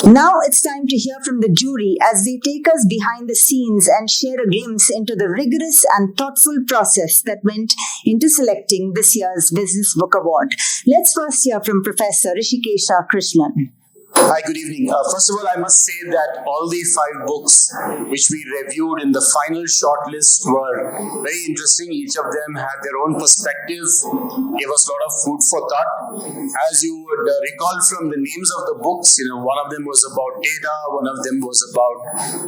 Now it's time to hear from the jury as they take us behind the scenes and share a glimpse into the rigorous and thoughtful process that went into selecting this year's Business Book Award. Let's first hear from Professor Rishikesha Krishnan. Hi, good evening. First of all, I must say that all the 5 books which we reviewed in the final shortlist were very interesting. Each of them had their own perspective, gave us a lot of food for thought. As you would recall from the names of the books, one of them was about data, one of them was about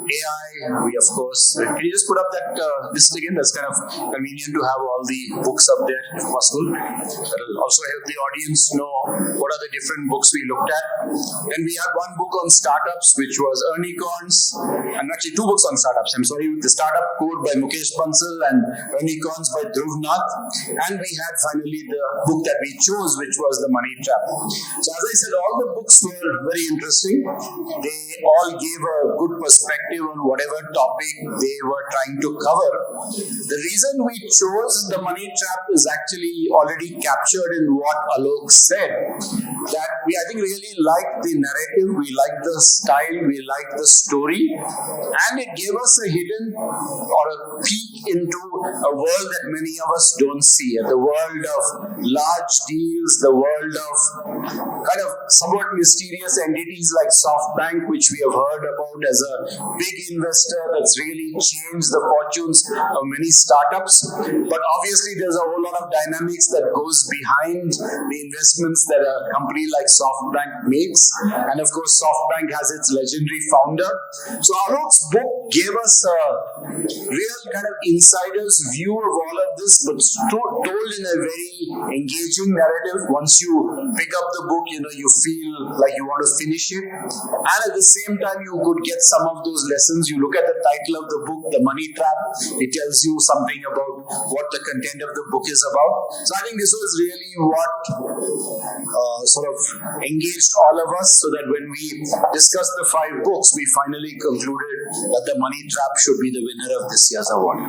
AI. We, of course, can you just put up that list again? That's kind of convenient to have all the books up there, if possible. That will also help the audience know what are the different books we looked at. Then we had one book on startups, which was Unicorns, and actually 2 books on startups. I'm sorry, The Startup Code by Mukesh Bansal and Unicorns by Dhruv Nath. And we had finally the book that we chose, which was The Money Trap. So as I said, all the books were very interesting. They all gave a good perspective on whatever topic they were trying to cover. The reason we chose The Money Trap is actually already captured in what Alok said, that we, I think, really liked the narrative, we liked the style, we liked the story, and it gave us a hidden or a peek into a world that many of us don't see, the world of large deals, the world of kind of somewhat mysterious entities like SoftBank, which we have heard about as a big investor that's really changed the fortunes of many startups. But obviously there's a whole lot of dynamics that goes behind the investments that a company like SoftBank makes. And of course, SoftBank has its legendary founder. So Alok's book gave us a real kind of insider's view of all of this, but told in a very engaging narrative. Once you pick up the book, you feel like you want to finish it. And at the same time, you could get some of those lessons. You look at the title of the book, The Money Trap. It tells you something about what the content of the book is about. So I think this was really what sort of engaged all of us, so that when we discussed the 5 books, we finally concluded that The Money Trap should be the winner of this year's award.